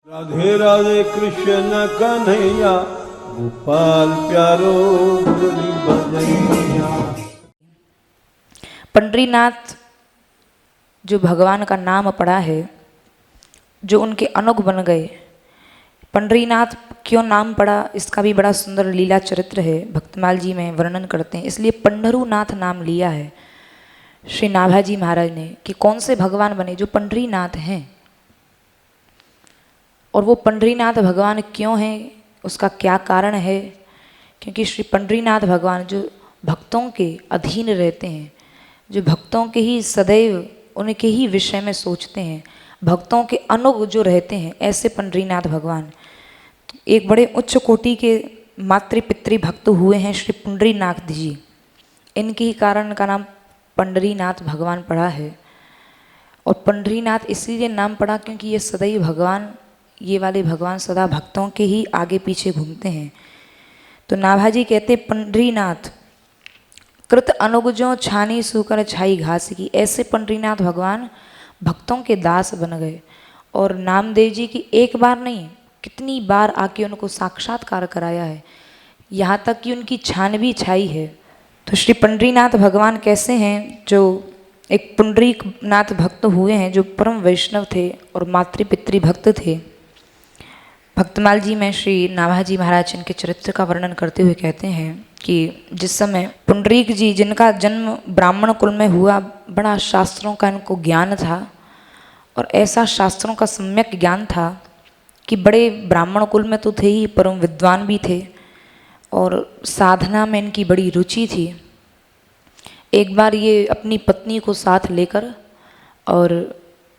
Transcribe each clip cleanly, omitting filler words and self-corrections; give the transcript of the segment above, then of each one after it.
राधे राधे कृष्ण कन्हैया गोपाल प्यारो मुरली बजैया। पंडरीनाथ जो भगवान का नाम पड़ा है, जो उनके अनुग बन गए। पंडरीनाथ क्यों नाम पड़ा, इसका भी बड़ा सुंदर लीला चरित्र है, भक्तमाल जी में वर्णन करते हैं। इसलिए पंडरूनाथ नाम लिया है श्री नाभाजी महाराज ने कि कौन से भगवान बने जो पंडरीनाथ हैं। और वो पंडरीनाथ भगवान क्यों हैं, उसका क्या कारण है? क्योंकि श्री पंडरीनाथ भगवान जो भक्तों के अधीन रहते हैं, जो भक्तों के ही सदैव उनके ही विषय में सोचते हैं, भक्तों के अनुग जो रहते हैं, ऐसे पंडरीनाथ भगवान एक बड़े उच्च कोटि के मातृ पितृ भक्त हुए हैं श्री पंडरीनाथ जी। इनके ही कारण का नाम पंडरीनाथ भगवान पड़ा है। और पंडरीनाथ इसलिए नाम पड़ा क्योंकि ये सदैव भगवान, ये वाले भगवान सदा भक्तों के ही आगे पीछे घूमते हैं। तो नाभाजी कहते पंडरीनाथ कृत अनुगजों छानी सूकर छाई घास की, ऐसे पंडरीनाथ भगवान भक्तों के दास बन गए। और नामदेव जी की एक बार नहीं, कितनी बार आके उनको साक्षात्कार कराया है, यहाँ तक कि उनकी छान भी छाई है। तो श्री पंडरीनाथ भगवान कैसे हैं, जो एक पुंडरीकनाथ भक्त हुए हैं, जो परम वैष्णव थे और मातृ पितृ भक्त थे। भक्तमाल जी में श्री नाभाजी महाराज इनके चरित्र का वर्णन करते हुए कहते हैं कि जिस समय पुंडरीक जी, जिनका जन्म ब्राह्मण कुल में हुआ, बड़ा शास्त्रों का इनको ज्ञान था और ऐसा शास्त्रों का सम्यक ज्ञान था कि बड़े ब्राह्मण कुल में तो थे ही, परम विद्वान भी थे और साधना में इनकी बड़ी रुचि थी। एक बार ये अपनी पत्नी को साथ लेकर और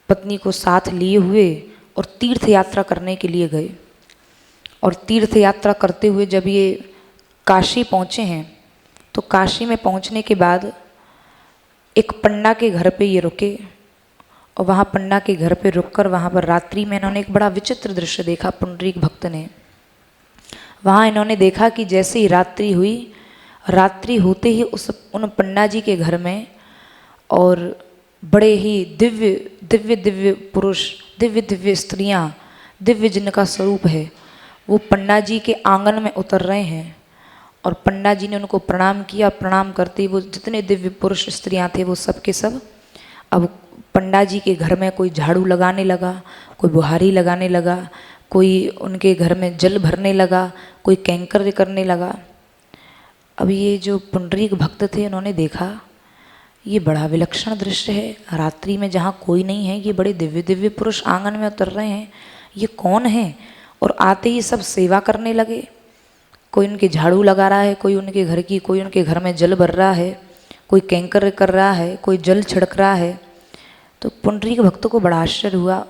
पत्नी को साथ लिए हुए और तीर्थ यात्रा करने के लिए गए। और तीर्थ यात्रा करते हुए जब ये काशी पहुँचे हैं, तो काशी में पहुँचने के बाद एक पंडा के घर पे ये रुके और वहाँ पंडा के घर पे रुककर वहाँ पर रात्रि में इन्होंने एक बड़ा विचित्र दृश्य देखा। पुंडरीक भक्त ने वहाँ इन्होंने देखा कि जैसे ही रात्रि हुई, रात्रि होते ही उन पंडा जी के घर में और बड़े ही दिव्य दिव्य दिव्य पुरुष, दिव्य दिव्य स्त्रियाँ, दिव्य जिनका स्वरूप है, वो पंडा जी के आंगन में उतर रहे हैं। और पंडा जी ने उनको प्रणाम किया। प्रणाम करते ही वो जितने दिव्य पुरुष स्त्रियाँ थे वो सब के सब अब पंडा जी के घर में कोई झाड़ू लगाने लगा, कोई बुहारी लगाने लगा, कोई उनके घर में जल भरने लगा, कोई कैंकर करने लगा। अब ये जो पुंडरीक भक्त थे, उन्होंने देखा ये बड़ा विलक्षण दृश्य है, रात्रि में जहाँ कोई नहीं है, ये बड़े दिव्य दिव्य पुरुष आंगन में उतर रहे हैं, ये कौन है? और आते ही सब सेवा करने लगे। कोई उनके झाड़ू लगा रहा है, कोई उनके घर की, कोई उनके घर में जल भर रहा है, कोई कैंकर कर रहा है, कोई जल छिड़क रहा है। तो पुंडरीक भक्त को बड़ा आश्चर्य हुआ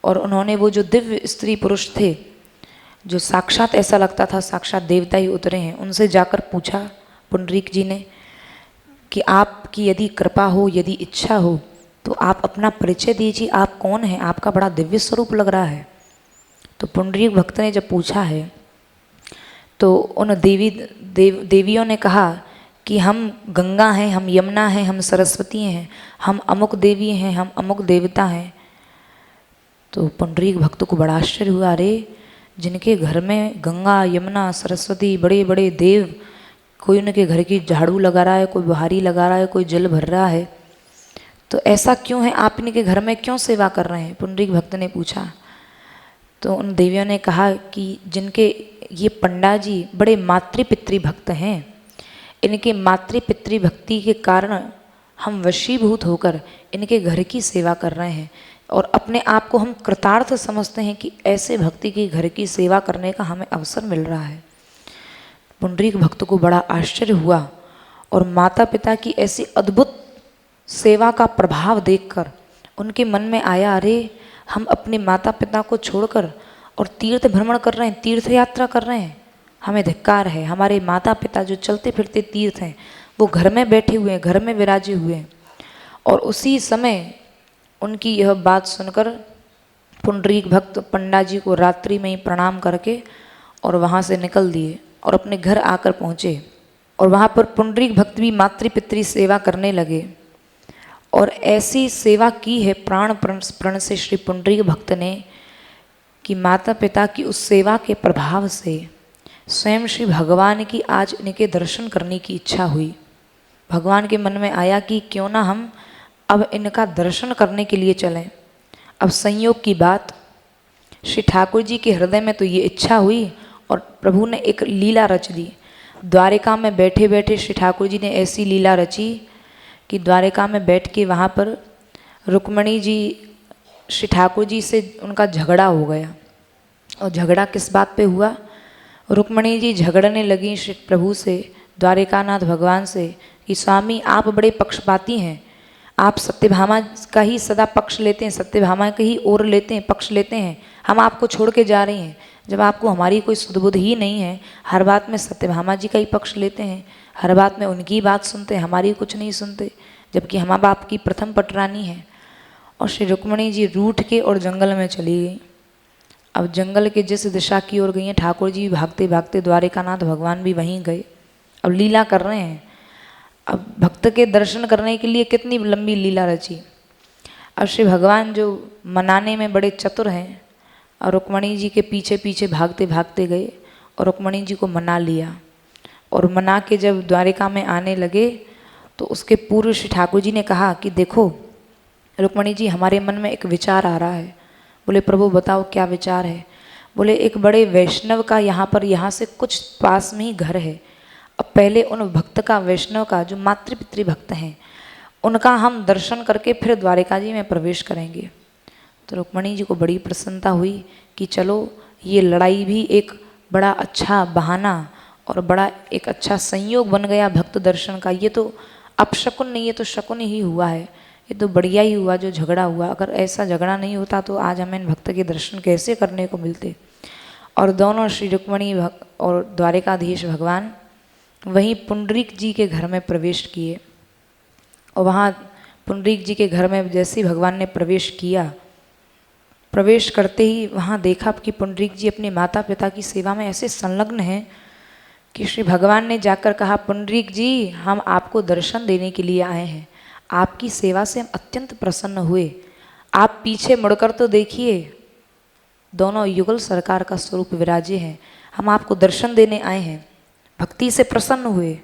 और उन्होंने वो जो दिव्य स्त्री पुरुष थे, जो साक्षात ऐसा लगता था साक्षात देवता ही उतरे हैं, उनसे जाकर पूछा पुंडरीक जी ने कि आपकी यदि कृपा हो, यदि इच्छा हो, तो आप अपना परिचय दीजिए, आप कौन हैं, आपका बड़ा दिव्य स्वरूप लग रहा है। तो पुंडरीक भक्त ने जब पूछा है तो उन देवियों ने कहा कि हम गंगा हैं, हम यमुना हैं, हम सरस्वती हैं, हम अमुक देवी हैं, हम अमुक देवता हैं। तो पुंडरीक भक्त को बड़ा आश्चर्य हुआ, अरे जिनके घर में गंगा यमुना सरस्वती बड़े बड़े देव, कोई उनके घर की झाड़ू लगा रहा है, कोई बुहारी लगा रहा है, कोई जल भर रहा है, तो ऐसा क्यों है, आप इनके घर में क्यों सेवा कर रहे हैं? पुंडरीक भक्त ने पूछा। तो उन देवियों ने कहा कि जिनके ये पंडा जी बड़े मातृ पितृ भक्त हैं, इनके मातृ पितृ भक्ति के कारण हम वशीभूत होकर इनके घर की सेवा कर रहे हैं और अपने आप को हम कृतार्थ समझते हैं कि ऐसे भक्ति के घर की सेवा करने का हमें अवसर मिल रहा है। पुंडरीक भक्त को बड़ा आश्चर्य हुआ और माता पिता की ऐसी अद्भुत सेवा का प्रभाव देखकर उनके मन में आया, अरे हम अपने माता पिता को छोड़कर और तीर्थ भ्रमण कर रहे हैं, तीर्थ यात्रा कर रहे हैं, हमें धिक्कार है। हमारे माता पिता जो चलते फिरते तीर्थ हैं, वो घर में बैठे हुए हैं, घर में विराजे हुए हैं। और उसी समय उनकी यह बात सुनकर पुंडरीक भक्त पंडा जी को रात्रि में ही प्रणाम करके और वहाँ से निकल दिए और अपने घर आकर पहुँचे। और वहाँ पर पुंडरीक भक्त भी मातृ पितृ सेवा करने लगे और ऐसी सेवा की है प्राण प्रण से श्री पुंडरीक भक्त ने कि माता पिता की उस सेवा के प्रभाव से स्वयं श्री भगवान की आज इनके दर्शन करने की इच्छा हुई। भगवान के मन में आया कि क्यों ना हम अब इनका दर्शन करने के लिए चलें। अब संयोग की बात, श्री ठाकुर जी के हृदय में तो ये इच्छा हुई और प्रभु ने एक लीला रच दी। द्वारिका में बैठे बैठे श्री ठाकुर जी ने ऐसी लीला रची कि द्वारिका में बैठ के वहाँ पर रुक्मणी जी श्री ठाकुर जी से उनका झगड़ा हो गया। और झगड़ा किस बात पे हुआ? रुक्मणी जी झगड़ने लगी श्री प्रभु से, द्वारिकानाथ भगवान से, कि स्वामी आप बड़े पक्षपाती हैं, आप सत्यभामा का ही सदा पक्ष लेते हैं, सत्यभामा का ही ओर लेते हैं, पक्ष लेते हैं, हम आपको छोड़ के जा रहे हैं। जब आपको हमारी कोई सुध-बुध ही नहीं है, हर बात में सत्यभामा जी का ही पक्ष लेते हैं, हर बात में उनकी बात सुनते हैं, हमारी कुछ नहीं सुनते, जबकि हम अब आपकी प्रथम पटरानी हैं। और श्री रुक्मणी जी रूठ के और जंगल में चली गई। अब जंगल के जिस दिशा की ओर गई हैं, ठाकुर जी भागते भागते द्वारिकानाथ भगवान भी वहीं गए। अब लीला कर रहे हैं। अब भक्त के दर्शन करने के लिए कितनी लंबी लीला रची। अब श्री भगवान जो मनाने में बड़े चतुर हैं, और रुक्मणी जी के पीछे पीछे भागते भागते गए और रुक्मणी जी को मना लिया। और मना के जब द्वारिका में आने लगे तो उसके पूर्व श्री ठाकुर जी ने कहा कि देखो रुक्मणी जी, हमारे मन में एक विचार आ रहा है। बोले प्रभु बताओ क्या विचार है? बोले एक बड़े वैष्णव का यहाँ से कुछ पास में ही घर है। अब पहले उन भक्त का, वैष्णव का, जो मातृपितृ भक्त हैं, उनका हम दर्शन करके फिर द्वारिका जी में प्रवेश करेंगे। तो रुक्मणी जी को बड़ी प्रसन्नता हुई कि चलो ये लड़ाई भी एक बड़ा अच्छा बहाना और बड़ा एक अच्छा संयोग बन गया भक्त दर्शन का। ये तो अपशकुन नहीं, ये तो शकुन ही हुआ है, ये तो बढ़िया ही हुआ जो झगड़ा हुआ। अगर ऐसा झगड़ा नहीं होता तो आज हमें इन भक्त के दर्शन कैसे करने को मिलते। और दोनों श्री रुक्मणी और द्वारिकाधीश भगवान वहीं पुंडरीक जी के घर में प्रवेश किए। और वहाँ पुंडरीक जी के घर में जैसे ही भगवान ने प्रवेश किया, प्रवेश करते ही वहाँ देखा कि पुंडरीक जी अपने माता पिता की सेवा में ऐसे संलग्न हैं कि श्री भगवान ने जाकर कहा, पुंडरीक जी हम आपको दर्शन देने के लिए आए हैं, आपकी सेवा से हम अत्यंत प्रसन्न हुए, आप पीछे मुड़कर तो देखिए, दोनों युगल सरकार का स्वरूप विराजे हैं, हम आपको दर्शन देने आए हैं। भक्ति से प्रसन्न हुए।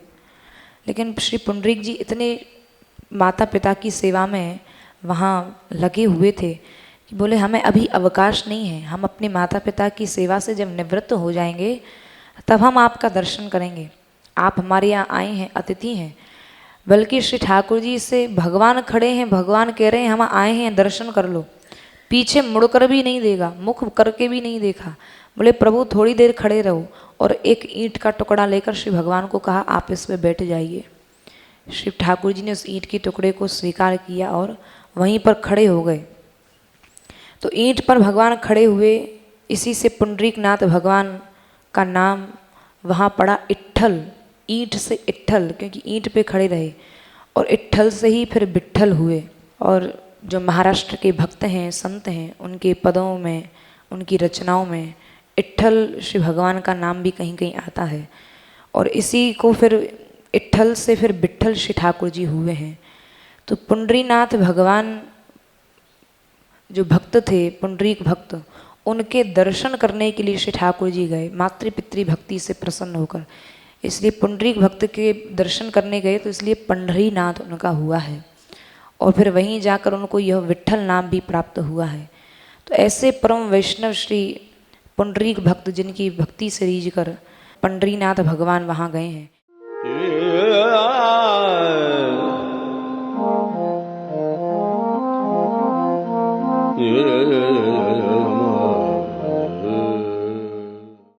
लेकिन श्री पुंडरीक जी इतने माता पिता की सेवा में वहाँ लगे हुए थे कि बोले हमें अभी अवकाश नहीं है, हम अपने माता पिता की सेवा से जब निवृत्त हो जाएंगे तब हम आपका दर्शन करेंगे। आप हमारे यहाँ आए हैं, अतिथि हैं। बल्कि श्री ठाकुर जी से भगवान खड़े हैं, भगवान कह रहे हैं हम आए हैं दर्शन कर लो। पीछे मुड़कर भी नहीं देगा, मुख करके भी नहीं देखा। बोले प्रभु थोड़ी देर खड़े रहो। और एक ईंट का टुकड़ा लेकर श्री भगवान को कहा आप इस पे बैठ जाइए। श्री ठाकुर जी ने उस ईंट के टुकड़े को स्वीकार किया और वहीं पर खड़े हो गए। तो ईंट पर भगवान खड़े हुए, इसी से पुंडरीकनाथ भगवान का नाम वहाँ पड़ा इट्ठल। ईंट से इट्ठल, क्योंकि ईंट पे खड़े रहे। और इट्ठल से ही फिर बिट्ठल हुए। और जो महाराष्ट्र के भक्त हैं, संत हैं, उनके पदों में, उनकी रचनाओं में इट्ठल श्री भगवान का नाम भी कहीं कहीं आता है। और इसी को फिर इट्ठल से फिर बिट्ठल श्री ठाकुर जी हुए हैं। तो पुंडरीनाथ भगवान जो भक्त थे, पुंडरीक भक्त, उनके दर्शन करने के लिए श्री ठाकुर जी गए मातृपितृ भक्ति से प्रसन्न होकर। इसलिए पुंडरीक भक्त के दर्शन करने गए तो इसलिए पंढरीनाथ उनका हुआ है। और फिर वहीं जाकर उनको यह विट्ठल नाम भी प्राप्त हुआ है। तो ऐसे परम वैष्णव श्री पुंडरीक भक्त जिनकी भक्ति से रीझ कर पंढरीनाथ भगवान वहाँ गए हैं। ये